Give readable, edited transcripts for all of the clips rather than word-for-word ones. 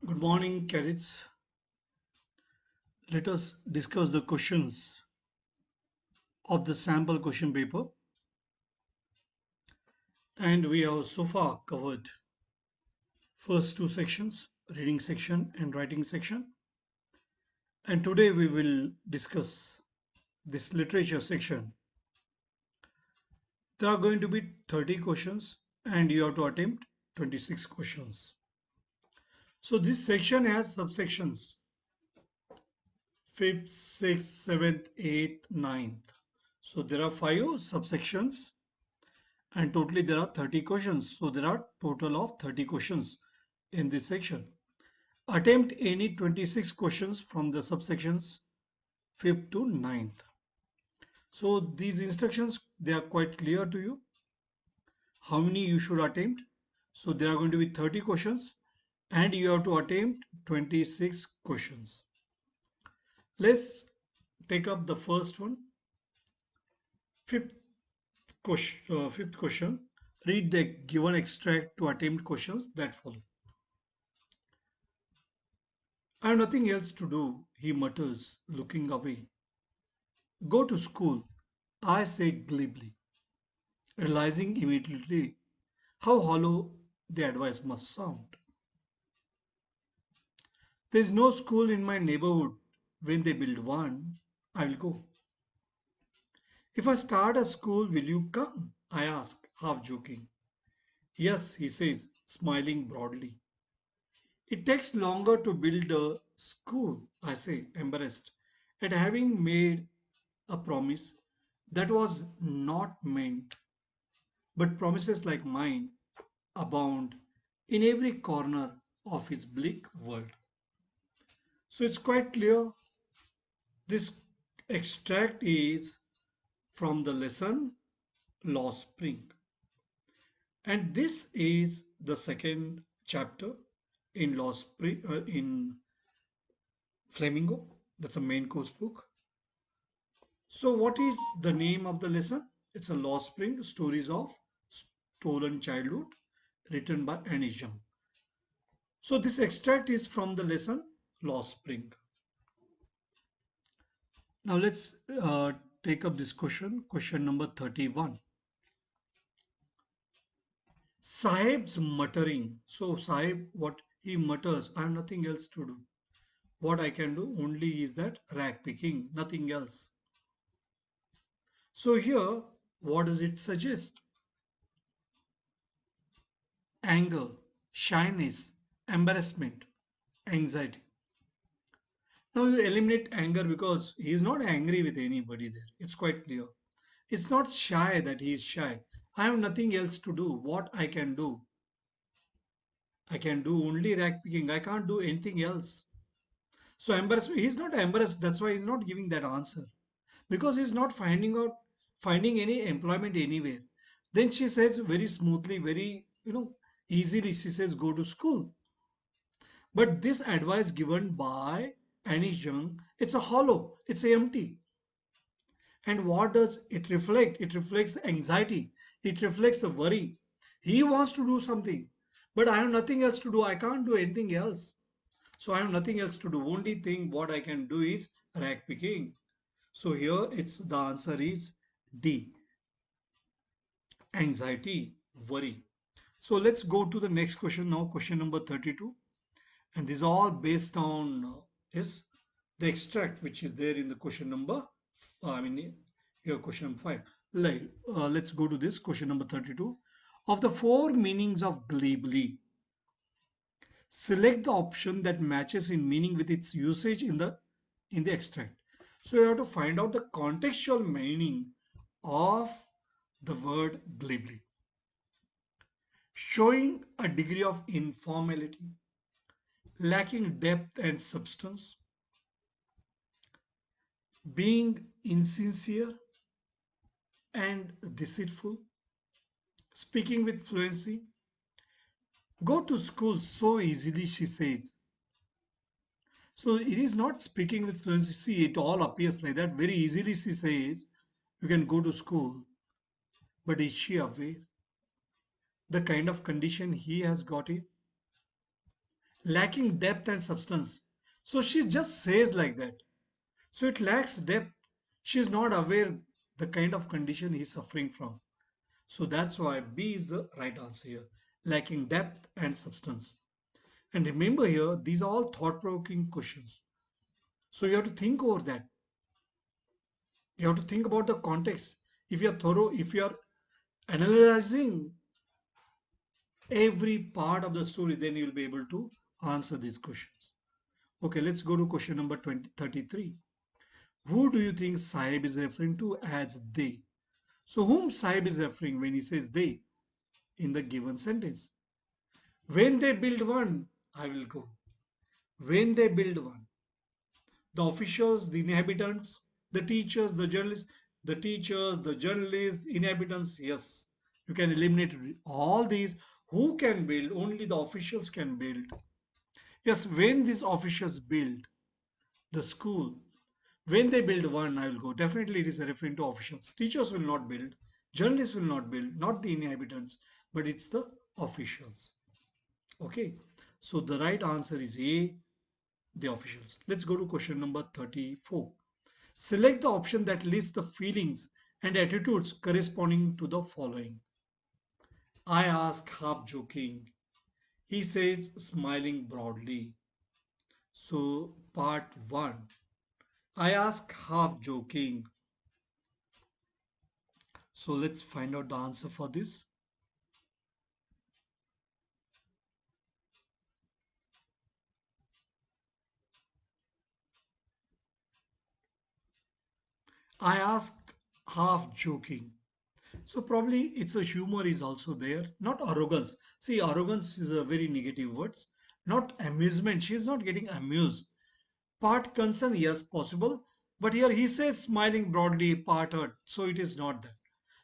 Good morning, cadets. Let us discuss the questions of the sample question paper. And we have so far covered first two sections, reading section and writing section. And today we will discuss this literature section. There are going to be 30 questions and you have to attempt 26 questions. So this section has subsections 5th, 6th, 7th, 8th, 9th. So there are 5 subsections and totally there are 30 questions. So there are total of 30 questions in this section. Attempt any 26 questions from the subsections 5th to 9th. So these instructions, they are quite clear to you. How many you should attempt? So there are going to be 30 questions and you have to attempt 26 questions. Let's take up the first one. Fifth question. Read the given extract to attempt questions that follow. I have nothing else to do, he mutters, looking away. Go to school, I say glibly, realizing immediately how hollow the advice must sound. There is no school in my neighborhood. When they build one, I will go. If I start a school, will you come? I ask, half joking. Yes, he says, smiling broadly. It takes longer to build a school, I say, embarrassed at having made a promise that was not meant. But promises like mine abound in every corner of his bleak world. So it's quite clear this extract is from the lesson Law Spring. And this is the second chapter in Law Spring in Flamingo. That's a main course book. So what is the name of the lesson? It's a Law Spring, Stories of Stolen Childhood, written by Annie Young. So this extract is from the lesson Law Spring. Now let's take up this question number 31. Sahib's muttering. So Sahib, what he mutters, I have nothing else to do. What I can do only is that rag picking, nothing else. So here, what does it suggest? Anger, shyness, embarrassment, anxiety. Now you eliminate anger because he is not angry with anybody there. It's quite clear. It's not shy that he is shy. I have nothing else to do. What I can do? I can do only rag picking. I can't do anything else. So embarrassment, he's not embarrassed. That's why he's not giving that answer. Because he's not finding any employment anywhere. Then she says very smoothly, very, easily, she says, go to school. But this advice given by Annie Jung, it's a hollow, it's empty. And what does it reflect? It reflects the anxiety. It reflects the worry. He wants to do something, but I have nothing else to do. I can't do anything else. So I have nothing else to do. Only thing what I can do is rag picking. So here it's the answer is D. Anxiety, worry. So let's go to the next question now, question number 32. And this is all based on is the extract which is there in the question number, here question number 5. Let's go to this question number 32. Of the four meanings of glibly, select the option that matches in meaning with its usage in the extract. So you have to find out the contextual meaning of the word glibly. Showing a degree of informality, lacking depth and substance, being insincere and deceitful, speaking with fluency. Go to school so easily, she says. So it is not speaking with fluency. See, it all appears like that. Very easily, she says, you can go to school. But is she aware the kind of condition he has got in? lacking depth and substance. So she just says like that. So it lacks depth. She is not aware the kind of condition he's suffering from. So that's why B is the right answer here, lacking depth and substance. And remember here, these are all thought-provoking questions. So you have to think over that. You have to think about the context. If you are thorough, if you are analyzing every part of the story, then you'll be able to answer these questions. Okay, let's go to question number 33. Who do you think Sahib is referring to as they? So whom Sahib is referring when he says they in the given sentence? When they build one, I will go. When they build one, the officials, the inhabitants, the teachers, the journalists, the teachers, the journalists, inhabitants, yes, you can eliminate all these. Who can build? Only the officials can build. Yes, when these officials build the school, when they build one, I will go. Definitely, it is referring to officials. Teachers will not build, journalists will not build, not the inhabitants, but it's the officials. Okay, so the right answer is A, the officials. Let's go to question number 34. Select the option that lists the feelings and attitudes corresponding to the following. I ask, half joking. He says, smiling broadly. So, part 1. I ask, half joking. So, let's find out the answer for this. I ask, half joking. So, probably it's a humor is also there, not arrogance. See, arrogance is a very negative word. Not amusement. She is not getting amused. Part concern, yes, possible. But here he says smiling broadly, part hurt. So it is not that.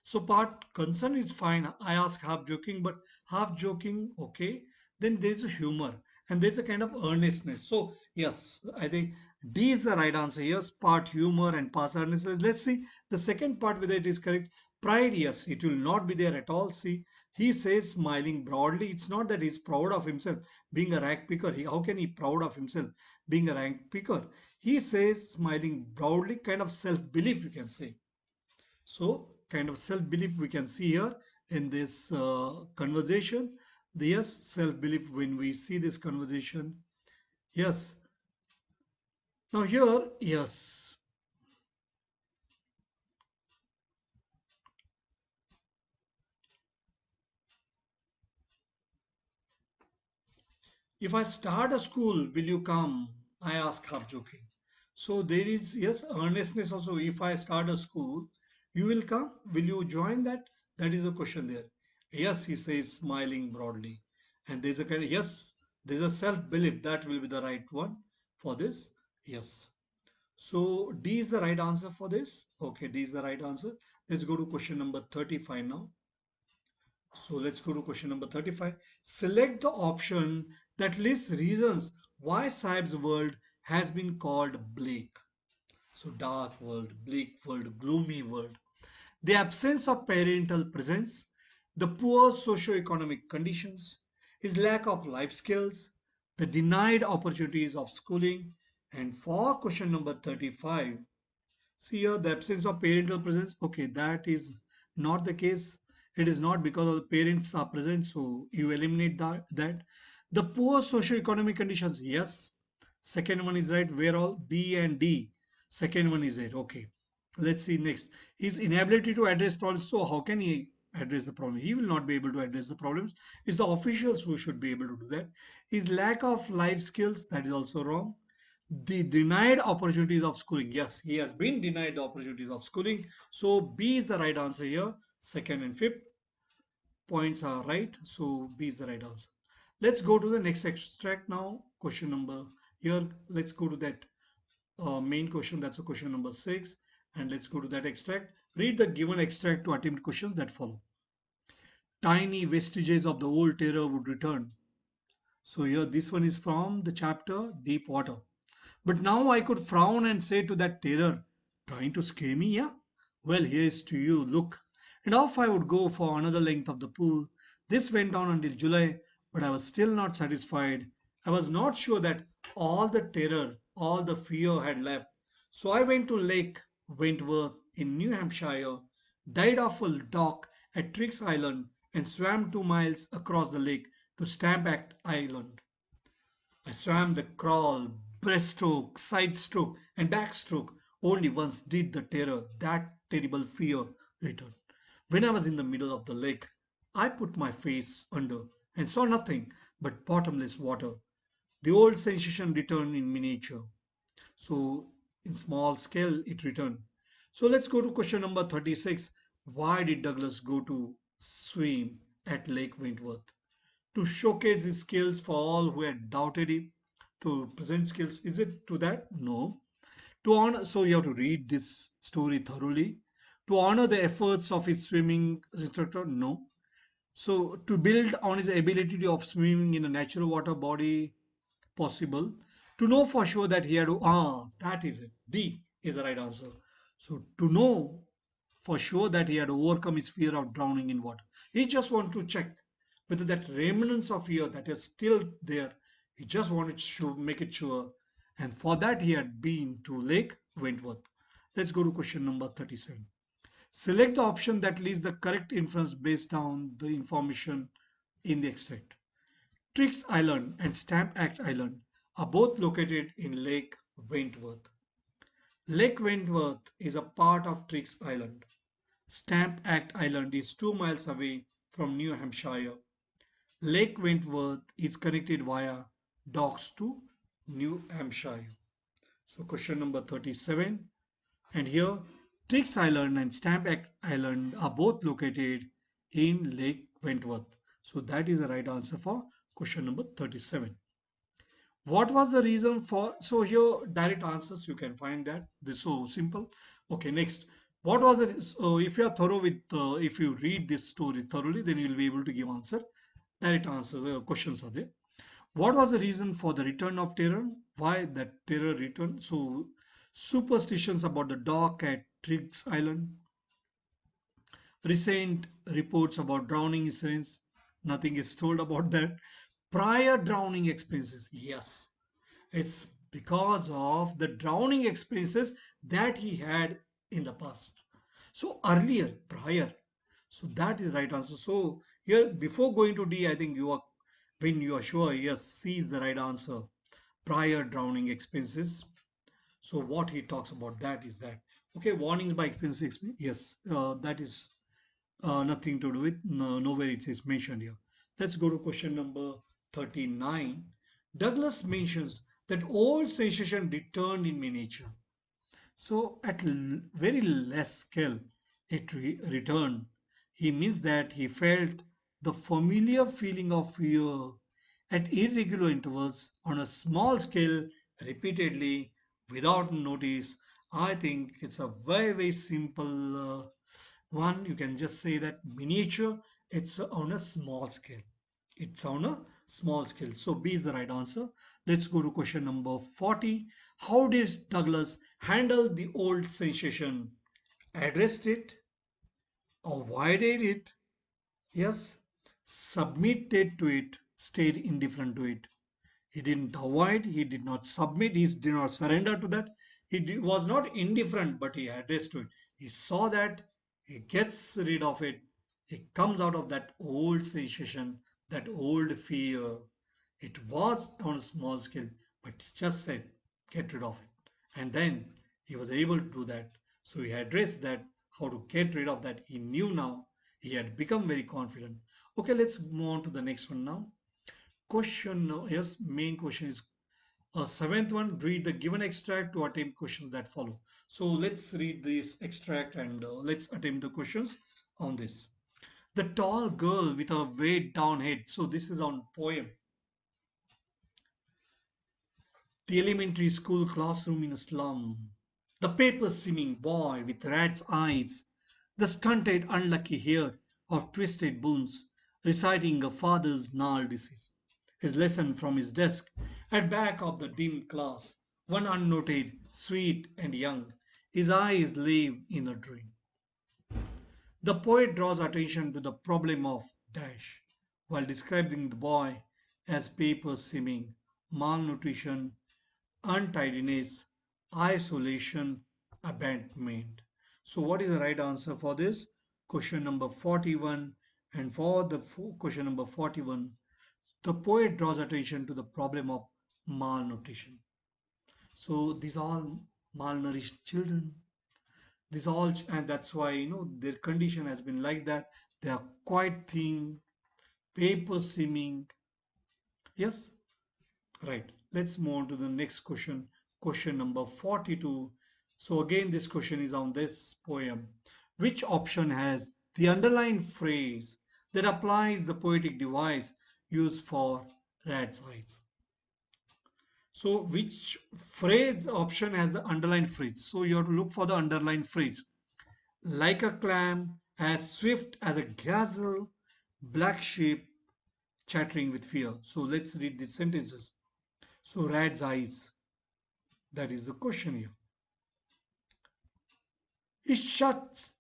So part concern is fine. I ask half joking, but half joking, okay. Then there is a humor and there's a kind of earnestness. So yes, I think D is the right answer. Yes, part humor and part earnestness. Let's see the second part whether it is correct. Pride, yes, it will not be there at all. See, he says smiling broadly. It's not that he's proud of himself being a rank picker. How can he proud of himself being a rank picker? He says smiling broadly, kind of self-belief, you can say. So, kind of self-belief we can see here in this conversation. The yes, self-belief when we see this conversation. Yes. Now here, yes. If I start a school, will you come? I ask half joking. So there is, yes, earnestness also. If I start a school, you will come? Will you join that? That is a question there. Yes, he says, smiling broadly. And there's a kind of, yes, there's a self-belief. That will be the right one for this. Yes. So D is the right answer for this. Okay, D is the right answer. Let's go to question number 35 now. So let's go to question number 35. Select the option that lists reasons why Saib's world has been called bleak. So dark world, bleak world, gloomy world. The absence of parental presence, the poor socio-economic conditions, his lack of life skills, the denied opportunities of schooling, and for question number 35, see here the absence of parental presence. Okay, that is not the case. It is not because of the parents are present, so you eliminate that. The poor socio-economic conditions, yes. Second one is right. Where all B and D. Second one is right. Okay. Let's see next. His inability to address problems. So how can he address the problem? He will not be able to address the problems. It's the officials who should be able to do that. His lack of life skills, that is also wrong. The denied opportunities of schooling. Yes, he has been denied the opportunities of schooling. So B is the right answer here. Second and fifth points are right. So B is the right answer. Let's go to the next extract now. Question number here. Let's go to that main question. That's a question number 6. And let's go to that extract. Read the given extract to attempt questions that follow. Tiny vestiges of the old terror would return. So here this one is from the chapter Deep Water. But now I could frown and say to that terror, trying to scare me, yeah? Well, here's to you, look. And off I would go for another length of the pool. This went on until July, but I was still not satisfied. I was not sure that all the terror, all the fear had left. So I went to Lake Wentworth in New Hampshire, died off a dock at Triggs Island, and swam 2 miles across the lake to Stamp Island. I swam the crawl, breaststroke, side stroke, and backstroke. Only once did the terror, that terrible fear, return. When I was in the middle of the lake, I put my face under and saw nothing but bottomless water. The old sensation returned in miniature. So, in small scale, it returned. So, let's go to question number 36. Why did Douglas go to swim at Lake Wentworth? To showcase his skills for all who had doubted him, to present skills. Is it to that? No. To honor, so you have to read this story thoroughly. To honor the efforts of his swimming instructor? No. So to build on his ability of swimming in a natural water body? Possible. To know for sure that he had to, that is it. D is the right answer. So to know for sure that he had overcome his fear of drowning in water. He just wanted to check whether that remnants of fear that is still there. He just wanted to make it sure. And for that he had been to Lake Wentworth. Let's go to question number 37. Select the option that leads the correct inference based on the information in the extract. Triggs Island and Stamp Act Island are both located in Lake Wentworth. Lake Wentworth is a part of Triggs Island. Stamp Act Island is 2 miles away from New Hampshire. Lake Wentworth is connected via docks to New Hampshire. So question number 37. And here Triggs Island and Stamp Act Island are both located in Lake Wentworth. So that is the right answer for question number 37. What was the reason for, so here direct answers you can find that. This is so simple. Okay, next. What was it? So if you are thorough with, if you read this story thoroughly, then you will be able to give answer. Direct answers, questions are there. What was the reason for the return of terror? Why that terror returned? So superstitions about the dock at Triggs Island. Recent reports about drowning incidents. Nothing is told about that. Prior drowning experiences. Yes, it's because of the drowning experiences that he had in the past. So earlier, prior. So that is right answer. So here, before going to D, I think you are, when you are sure, yes, C is the right answer. Prior drowning experiences. So what he talks about that is that. Okay, warnings by experience. Yes, that is nothing to do with, no, nowhere it is mentioned here. Let's go to question number 39. Douglas mentions that old sensation returned in miniature. So at very less scale, it returned. He means that he felt the familiar feeling of fear at irregular intervals on a small scale repeatedly without notice. I think it's a very simple one. You can just say that miniature, it's on a small scale. It's on a small scale. So B is the right answer. Let's go to question number 40. How did Douglas handle the old sensation? Addressed it, avoided it, yes, submitted to it, stayed indifferent to it. He didn't avoid, he did not submit, he did not surrender to that. He was not indifferent, but he addressed to it. He saw that, he gets rid of it, he comes out of that old sensation, that old fear. It was on a small scale, but he just said, get rid of it. And then he was able to do that. So he addressed that, how to get rid of that. He knew now, he had become very confident. Okay, let's move on to the next one now. Question, yes, main question is seventh one, read the given extract to attempt questions that follow. So let's read this extract and let's attempt the questions on this. The tall girl with a weighed down head. So this is on poem. The elementary school classroom in a slum. The paper skimming boy with rat's eyes. The stunted unlucky hair of twisted bones reciting a father's gnarled disease. His lesson from his desk at back of the dim class, one unnoted, sweet and young, his eyes live in a dream. The poet draws attention to the problem of dash while describing the boy as paper skimming malnutrition, untidiness, isolation, abandonment. So, what is the right answer for this? Question number 41. And for the question number 41, the poet draws attention to the problem of malnutrition. So, these are all malnourished children. These all, and that's why their condition has been like that. They are quite thin, paper seeming. Yes, right. Let's move on to the next question. Question number 42. So again, this question is on this poem. Which option has the underlined phrase that applies the poetic device used for rat's eyes? So which phrase option has the underlined phrase? So you have to look for the underlined phrase. Like a clam, as swift as a gazelle, black sheep chattering with fear. So let's read these sentences. So rat's eyes, that is the question here. He shuts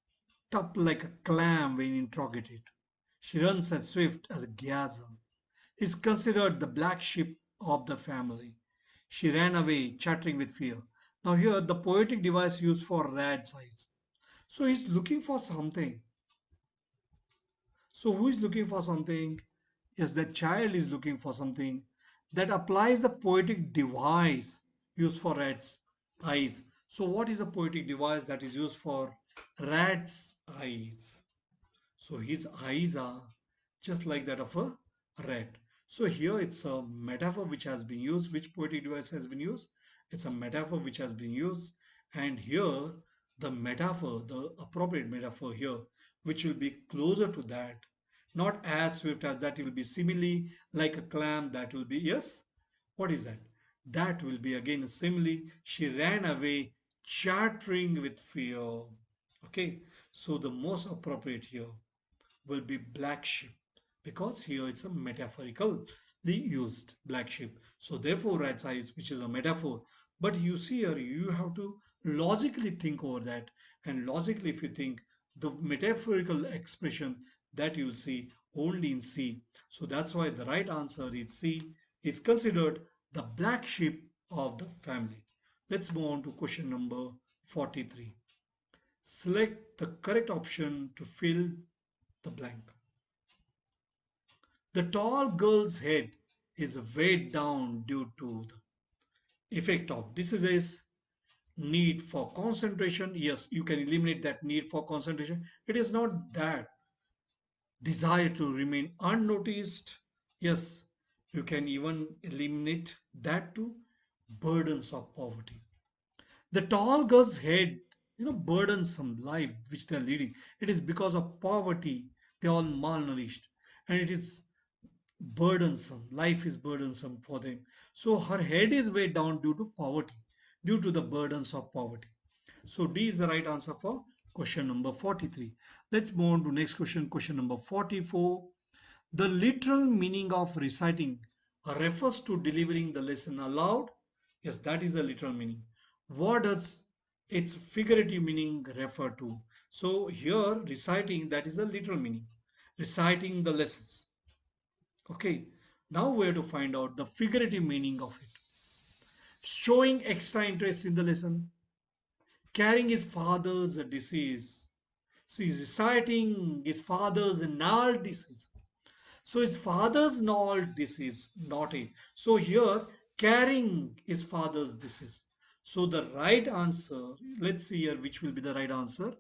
up like a clam when interrogated. She runs as swift as a gazelle. Is considered the black sheep of the family. She ran away, chattering with fear. Now here the poetic device used for rat's eyes. So he's looking for something. So who is looking for something? Yes, that child is looking for something that applies the poetic device used for rat's eyes. So what is a poetic device that is used for rat's eyes? So his eyes are just like that of a rat. So here it's a metaphor which has been used. Which poetic device has been used? It's a metaphor which has been used. And here the metaphor, the appropriate metaphor here, which will be closer to that, not as swift as that, will be simile like a clam. That will be, yes, what is that? That will be again a simile. She ran away chattering with fear. Okay, so the most appropriate here will be black sheep, because here it's a metaphorically used black sheep. So therefore rat's eyes, which is a metaphor. But you see here, you have to logically think over that. And logically, if you think, the metaphorical expression that you'll see only in C. So that's why the right answer is C, is considered the black sheep of the family. Let's move on to question number 43. Select the correct option to fill the blank. The tall girl's head is weighed down due to the effect of diseases, need for concentration. Yes, you can eliminate that need for concentration. It is not that desire to remain unnoticed. Yes, you can even eliminate that too. Burdens of poverty. The tall girl's head, burdensome life which they are leading. It is because of poverty. They are all malnourished. And it is burdensome. Life is burdensome for them. So her head is weighed down due to poverty, due to the burdens of poverty. So D is the right answer for question number 43. Let's move on to next question, question number 44. The literal meaning of reciting refers to delivering the lesson aloud. Yes, that is the literal meaning. What does its figurative meaning refer to? So here reciting, that is the literal meaning. Reciting the lessons. Okay, now we have to find out the figurative meaning of it. Showing extra interest in the lesson, carrying his father's disease. See, reciting his father's gnarled disease. So his father's gnarled disease, not it. So here, carrying his father's disease. So the right answer, let's see here which will be the right answer.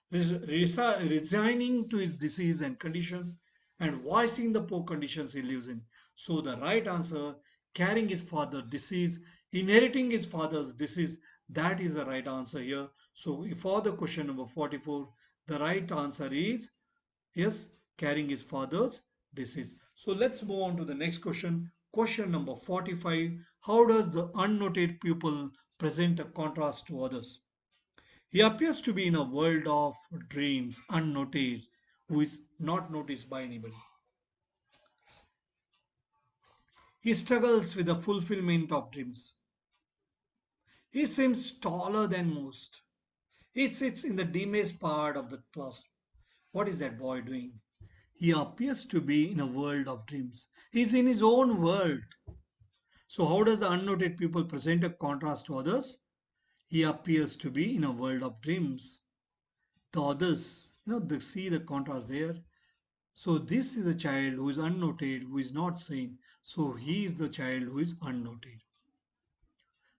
Resigning to his disease and condition and voicing the poor conditions he lives in. So the right answer, carrying his father's disease, inheriting his father's disease, that is the right answer here. So for the question number 44, the right answer is yes, carrying his father's disease. So let's move on to the next question. Question number 45. How does the unnoted pupil present a contrast to others? He appears to be in a world of dreams, unnoticed, who is not noticed by anybody. He struggles with the fulfillment of dreams. He seems taller than most. He sits in the dimmest part of the class. What is that boy doing? He appears to be in a world of dreams. He's in his own world. So how does the unnoted pupil present a contrast to others? He appears to be in a world of dreams. The others, they see the contrast there. So this is a child who is unnoted, who is not seen. So he is the child who is unnoted.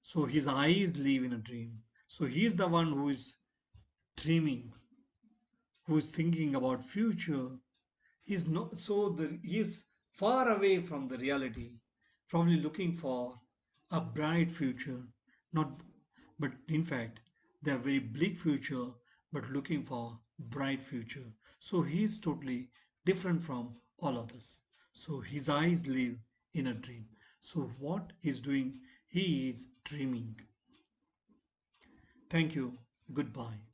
So his eyes live in a dream. So he is the one who is dreaming, who is thinking about future. He's not he is far away from the reality, probably looking for a bright future. Not but in fact they are very bleak future, but looking for bright future. So he is totally different from all others. So his eyes live in a dream. So what he's doing, he is dreaming. Thank you. Goodbye.